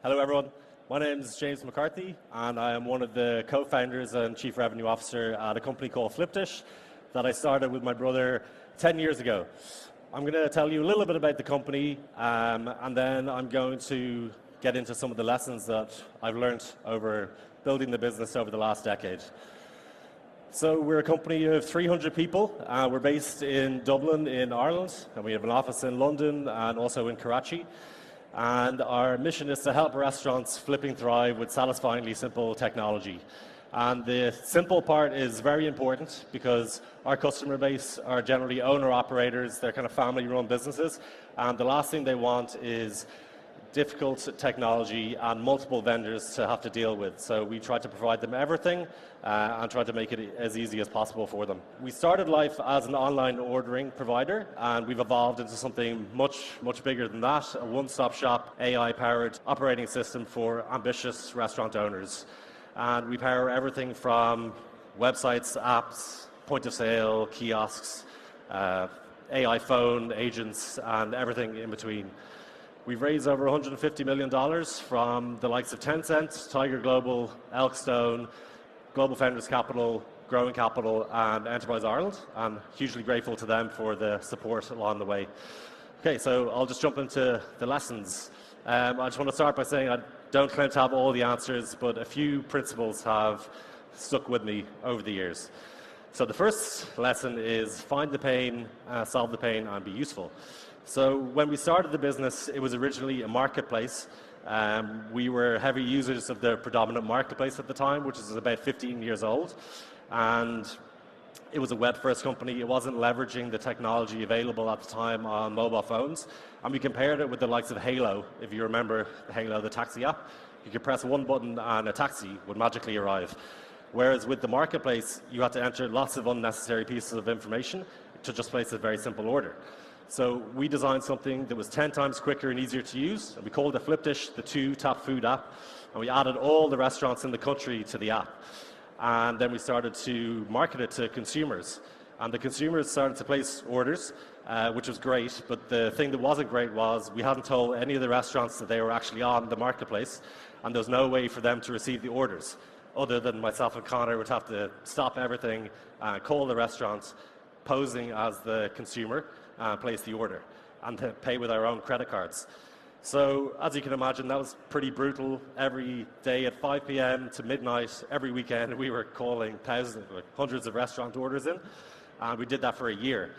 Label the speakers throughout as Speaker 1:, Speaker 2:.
Speaker 1: Hello everyone, my name is James McCarthy and I am one of the co-founders and Chief Revenue Officer at a company called Flipdish that I started with my brother 10 years ago. I'm going to tell you a little bit about the company and then I'm going to get into some of the lessons that I've learned over building the business over the last decade. So we're a company of 300 people. We're based in Dublin in Ireland and we have an office in London and also in Karachi. And our mission is to help restaurants flipping thrive with satisfyingly simple technology. And the simple part is very important because our customer base are generally owner-operators, they're kind of family-run businesses, and the last thing they want is difficult technology and multiple vendors to have to deal with. So we try to provide them everything and try to make it as easy as possible for them. We started life as an online ordering provider and we've evolved into something much bigger than that, a one-stop shop, AI-powered operating system for ambitious restaurant owners. And we power everything from websites, apps, point of sale, kiosks, AI phone, agents, and everything in between. We've raised over $150 million from the likes of Tencent, Tiger Global, Elkstone, Global Founders Capital, Growing Capital, and Enterprise Ireland. I'm hugely grateful to them for the support along the way. Okay, so I'll just jump into the lessons. I just want to start by saying I don't claim to have all the answers, but a few principles have stuck with me over the years. So the first lesson is find the pain, solve the pain, and be useful. So when we started the business, it was originally a marketplace. We were heavy users of the predominant marketplace at the time, which is about 15 years old. And it was a web-first company. It wasn't leveraging the technology available at the time on mobile phones. And we compared it with the likes of Halo. If you remember Halo, the taxi app, you could press one button and a taxi would magically arrive. Whereas with the marketplace, you had to enter lots of unnecessary pieces of information to just place a very simple order. So we designed something that was 10 times quicker and easier to use, and we called it Flipdish, the two-tap food app, and we added all the restaurants in the country to the app. And then we started to market it to consumers. And the consumers started to place orders, which was great, but the thing that wasn't great was we hadn't told any of the restaurants that they were actually on the marketplace, and there was no way for them to receive the orders, other than myself and Connor would have to stop everything, call the restaurants, posing as the consumer, place the order and to pay with our own credit cards. So as you can imagine, that was pretty brutal. Every day at 5 p.m. to midnight, every weekend, we were calling thousands, hundreds of restaurant orders in, and we did that for a year.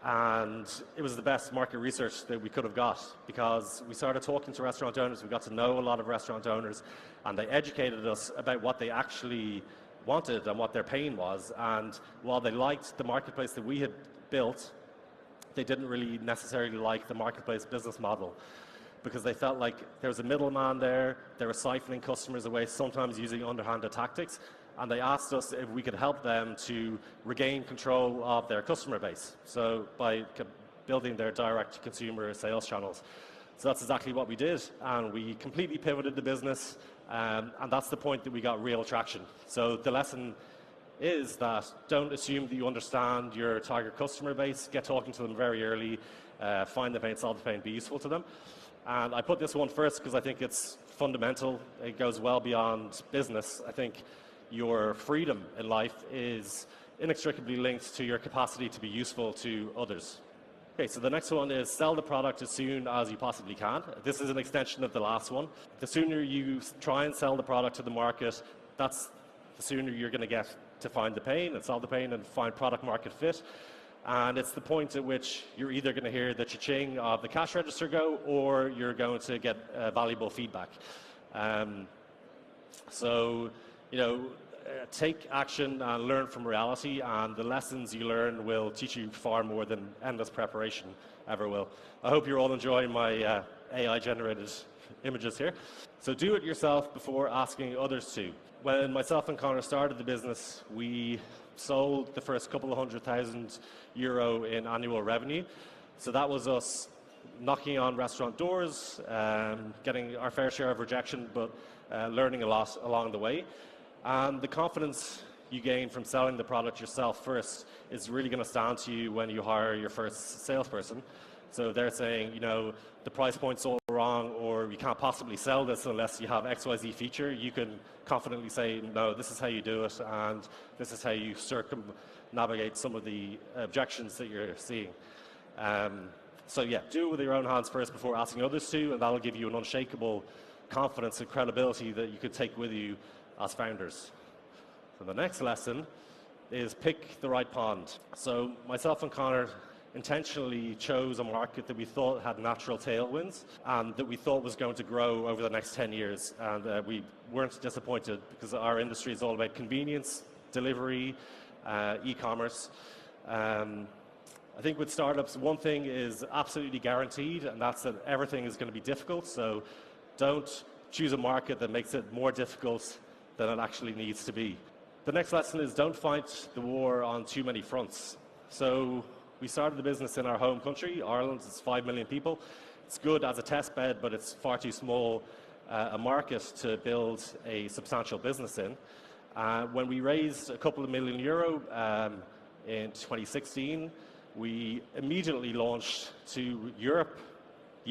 Speaker 1: And it was the best market research that we could have got because we started talking to restaurant owners. We got to know a lot of restaurant owners, and they educated us about what they actually wanted and what their pain was. And while they liked the marketplace that we had built, they didn't really necessarily like the marketplace business model because they felt like there was a middleman there, they were siphoning customers away, sometimes using underhanded tactics, and they asked us if we could help them to regain control of their customer base, so by building their direct consumer sales channels. So that's exactly what we did, and we completely pivoted the business, and that's the point that we got real traction. So the lesson is that don't assume that you understand your target customer base. Get talking to them very early, find the pain, solve the pain, be useful to them. And I put this one first because I think it's fundamental. It goes well beyond business. I think your freedom in life is inextricably linked to your capacity to be useful to others. Okay, so the next one is sell the product as soon as you possibly can. This is an extension of the last one. The sooner you try and sell the product to the market, that's the sooner you're going to get to find the pain and solve the pain and find product market fit. And it's the point at which you're either going to hear the cha-ching of the cash register go, or you're going to get valuable feedback. So, you know, take action and learn from reality, and the lessons you learn will teach you far more than endless preparation ever will. I hope you're all enjoying my AI-generated images here. So do it yourself before asking others to. When myself and Connor started the business, we sold the first couple of €100,000 in annual revenue. So that was us knocking on restaurant doors, getting our fair share of rejection, but learning a lot along the way. And the confidence you gain from selling the product yourself first is really going to stand to you when you hire your first salesperson. So they're saying, you know, the price point's all wrong, or you can't possibly sell this unless you have XYZ feature, you can confidently say, no, this is how you do it, and this is how you circumnavigate some of the objections that you're seeing. So yeah, do it with your own hands first before asking others to, and that'll give you an unshakable confidence and credibility that you could take with you as founders. So the next lesson is pick the right pond. So myself and Connor intentionally chose a market that we thought had natural tailwinds and that we thought was going to grow over the next 10 years. And we weren't disappointed because our industry is all about convenience, delivery, e-commerce. I think with startups, one thing is absolutely guaranteed, and that's that everything is going to be difficult. So don't choose a market that makes it more difficult than it actually needs to be. The next lesson is don't fight the war on too many fronts. So we started the business in our home country, Ireland. It's 5 million people. It's good as a test bed, but it's far too small a market to build a substantial business in. When we raised a couple of million euro in 2016, we immediately launched to Europe,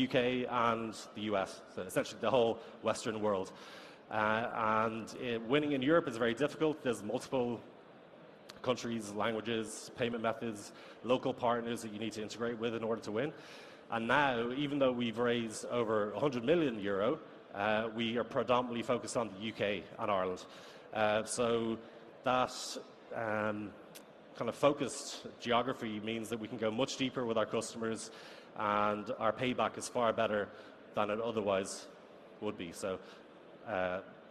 Speaker 1: UK, and the US, so essentially the whole Western world. Winning in Europe is very difficult. There's multiple countries, languages, payment methods, local partners that you need to integrate with in order to win. And now, even though we've raised over 100 million euro, we are predominantly focused on the UK and Ireland. So that kind of focused geography means that we can go much deeper with our customers, and our payback is far better than it otherwise would be. So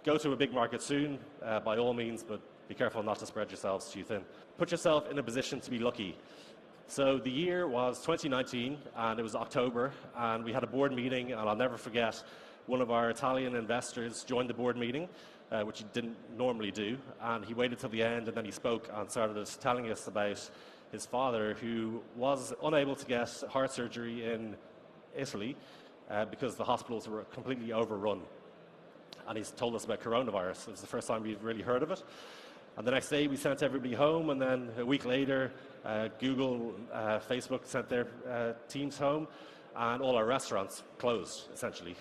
Speaker 1: go to a big market soon, by all means, but be careful not to spread yourselves too thin. Put yourself in a position to be lucky. So the year was 2019, and it was October, and we had a board meeting, and I'll never forget, one of our Italian investors joined the board meeting, which he didn't normally do, and he waited till the end, and then he spoke and started telling us about his father, who was unable to get heart surgery in Italy because the hospitals were completely overrun. And he's told us about coronavirus. It was the first time we'd really heard of it. And the next day we sent everybody home, and then a week later Google, Facebook sent their teams home, and all our restaurants closed, essentially.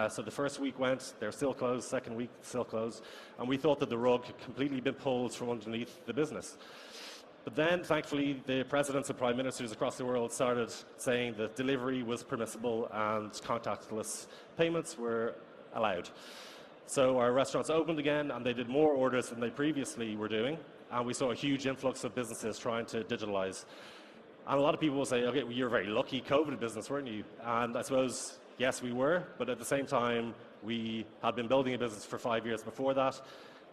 Speaker 1: So the first week went, they're still closed, second week, still closed, and we thought that the rug had completely been pulled from underneath the business. But then, thankfully, the presidents and prime ministers across the world started saying that delivery was permissible and contactless payments were allowed. So our restaurants opened again, and they did more orders than they previously were doing, and we saw a huge influx of businesses trying to digitalize. And a lot of people will say, okay, well, you're a very lucky COVID business, weren't you? And I suppose, yes, we were, but at the same time, we had been building a business for 5 years before that.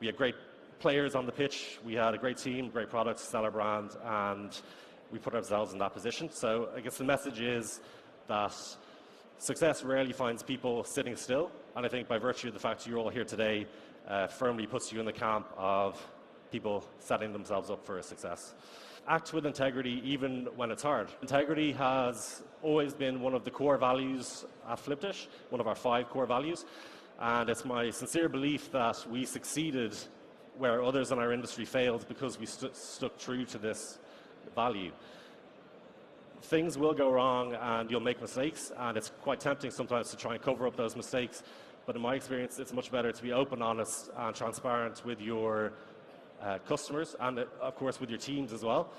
Speaker 1: We had great players on the pitch, we had a great team, great products, stellar brand, and we put ourselves in that position. So I guess the message is that success rarely finds people sitting still, and I think by virtue of the fact you're all here today, firmly puts you in the camp of people setting themselves up for a success. Act with integrity even when it's hard. Integrity has always been one of the core values at Flipdish, one of our 5 core values, and it's my sincere belief that we succeeded where others in our industry failed because we stuck true to this value. Things will go wrong and you'll make mistakes, and it's quite tempting sometimes to try and cover up those mistakes, but in my experience it's much better to be open, honest and transparent with your customers and of course with your teams as well.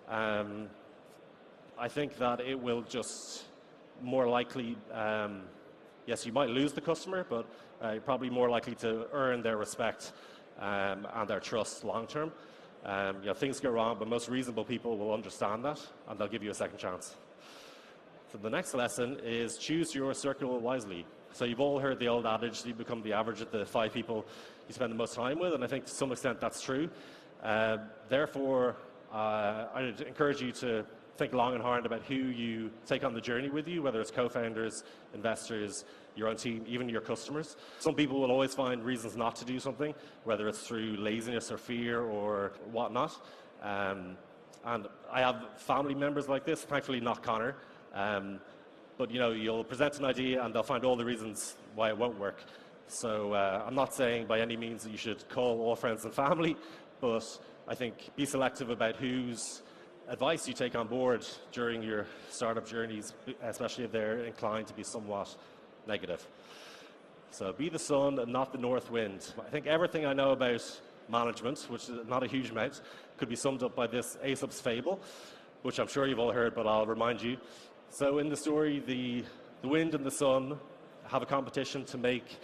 Speaker 1: I think that it will just more likely, yes, you might lose the customer, but you're probably more likely to earn their respect and their trust long term. Things go wrong, but most reasonable people will understand that, and they'll give you a second chance. So the next lesson is choose your circle wisely. So you've all heard the old adage, you become the average of the 5 people you spend the most time with, and I think to some extent that's true. Therefore, I'd encourage you to think long and hard about who you take on the journey with you, whether it's co-founders, investors, your own team, even your customers. Some people will always find reasons not to do something, whether it's through laziness or fear or whatnot. And I have family members like this, thankfully not Connor. But you'll present an idea and they'll find all the reasons why it won't work. So I'm not saying by any means that you should call all friends and family, but I think be selective about whose advice you take on board during your startup journeys, especially if they're inclined to be somewhat negative. So be the sun and not the north wind. I think everything I know about management, which is not a huge amount, could be summed up by this Aesop's fable, which I'm sure you've all heard, but I'll remind you. So in the story, the wind and the sun have a competition to make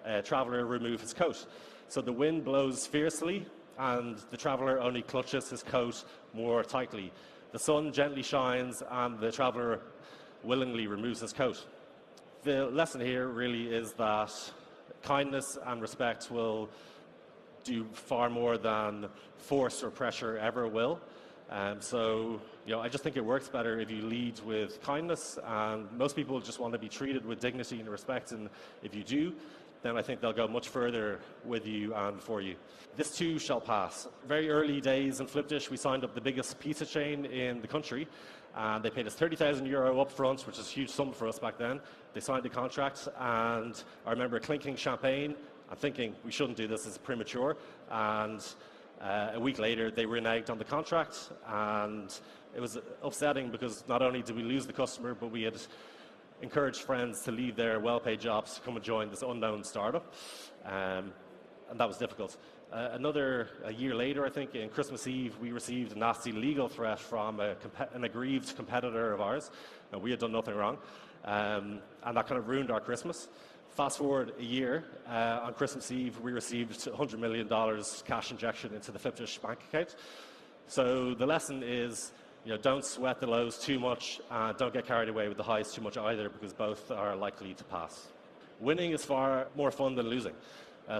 Speaker 1: a traveler remove his coat. So the wind blows fiercely, and the traveler only clutches his coat more tightly. The sun gently shines, and the traveler willingly removes his coat. The lesson here really is that kindness and respect will do far more than force or pressure ever will. So, I just think it works better if you lead with kindness, and most people just want to be treated with dignity and respect, and if you do, then I think they'll go much further with you and for you. This too shall pass. Very early days in Flipdish, we signed up the biggest pizza chain in the country, and they paid us €30,000 up front, which is a huge sum for us back then. They signed the contract, and I remember clinking champagne and thinking, we shouldn't do this, it's premature. And a week later, they reneged on the contract, and it was upsetting because not only did we lose the customer, but we had encouraged friends to leave their well-paid jobs to come and join this unknown startup, and that was difficult. A year later, I think, in Christmas Eve, we received a nasty legal threat from an aggrieved competitor of ours, and we had done nothing wrong, and that kind of ruined our Christmas. Fast forward a year, on Christmas Eve, we received $100 million cash injection into the Flipdish bank account. So the lesson is, don't sweat the lows too much, and don't get carried away with the highs too much either, because both are likely to pass. Winning is far more fun than losing.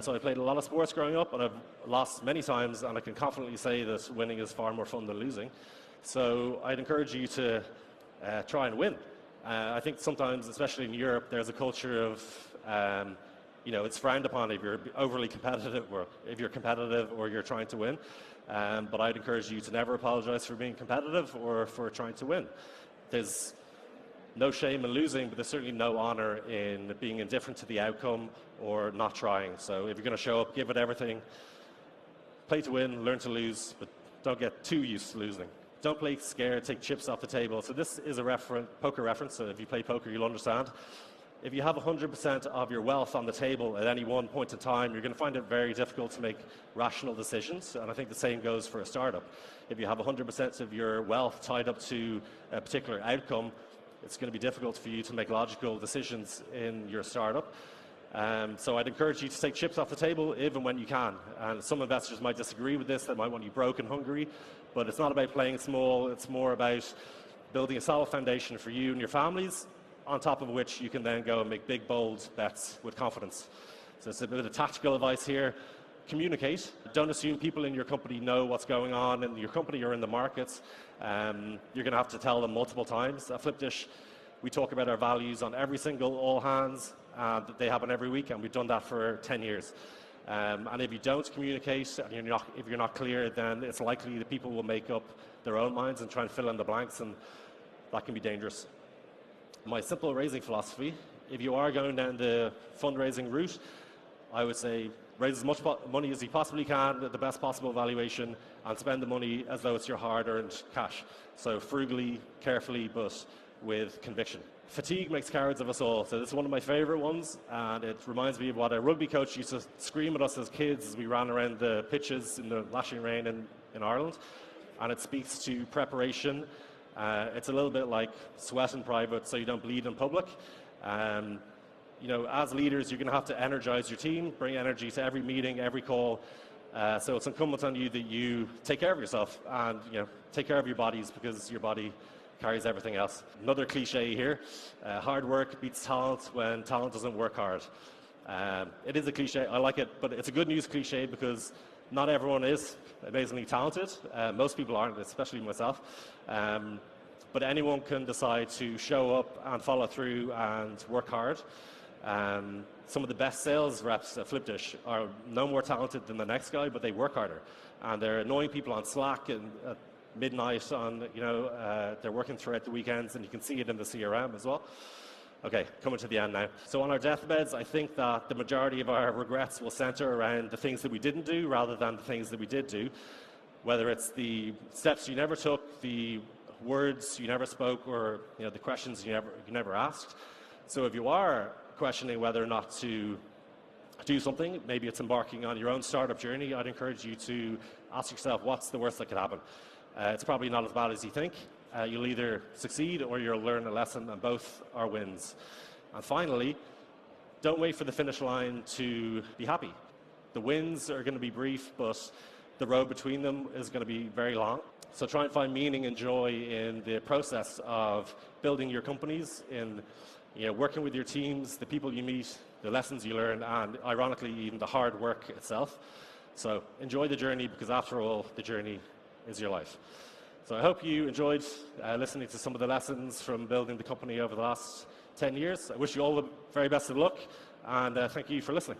Speaker 1: So I played a lot of sports growing up, and I've lost many times, and I can confidently say that winning is far more fun than losing. So I'd encourage you to try and win. I think sometimes, especially in Europe, there's a culture of, it's frowned upon if you're overly competitive, or if you're competitive or you're trying to win. But I'd encourage you to never apologize for being competitive or for trying to win. There's no shame in losing, but there's certainly no honor in being indifferent to the outcome or not trying. So if you're going to show up, give it everything. Play to win, learn to lose, but don't get too used to losing. Don't play scared, take chips off the table. So this is a poker reference, so if you play poker, you'll understand. If you have 100% of your wealth on the table at any one point in time, you're going to find it very difficult to make rational decisions, and I think the same goes for a startup. If you have 100% of your wealth tied up to a particular outcome, it's going to be difficult for you to make logical decisions in your startup. So I'd encourage you to take chips off the table even when you can. And some investors might disagree with this, they might want you broke and hungry, but it's not about playing small, it's more about building a solid foundation for you and your families, on top of which you can then go and make big, bold bets with confidence. So it's a bit of tactical advice here. Communicate. Don't assume people in your company know what's going on in your company or in the markets. You're going to have to tell them multiple times. At Flipdish, we talk about our values on every single all hands that they happen every week, and we've done that for 10 years. And if you don't communicate, and if you're not clear, then it's likely that people will make up their own minds and try and fill in the blanks, and that can be dangerous. My simple raising philosophy, if you are going down the fundraising route, I would say raise as much money as you possibly can at the best possible valuation, and spend the money as though it's your hard-earned cash. So frugally, carefully, but with conviction. Fatigue makes cowards of us all. So this is one of my favorite ones, and it reminds me of what a rugby coach used to scream at us as kids as we ran around the pitches in the lashing rain in Ireland. And it speaks to preparation. It's a little bit like sweat in private so you don't bleed in public. As leaders, you're going to have to energize your team, bring energy to every meeting, every call. So it's incumbent on you that you take care of yourself and take care of your bodies, because your body carries everything else. Another cliche here, hard work beats talent when talent doesn't work hard. It is a cliche, I like it, but it's a good news cliche because not everyone is amazingly talented. Most people aren't, especially myself. But anyone can decide to show up and follow through and work hard. Some of the best sales reps at Flipdish are no more talented than the next guy, but they work harder. And they're annoying people on Slack and at midnight they're working throughout the weekends, and you can see it in the CRM as well. Okay, coming to the end now. So on our deathbeds, I think that the majority of our regrets will center around the things that we didn't do rather than the things that we did do. Whether it's the steps you never took, the words you never spoke, or the questions you never asked. So if you are questioning whether or not to do something, maybe it's embarking on your own startup journey, I'd encourage you to ask yourself, what's the worst that could happen? It's probably not as bad as you think. You'll either succeed or you'll learn a lesson, and both are wins. And finally, don't wait for the finish line to be happy. The wins are going to be brief, but the road between them is going to be very long. So try and find meaning and joy in the process of building your companies, in working with your teams, the people you meet, the lessons you learn, and ironically, even the hard work itself. So enjoy the journey, because after all, the journey is your life. So I hope you enjoyed listening to some of the lessons from building the company over the last 10 years. I wish you all the very best of luck, and thank you for listening.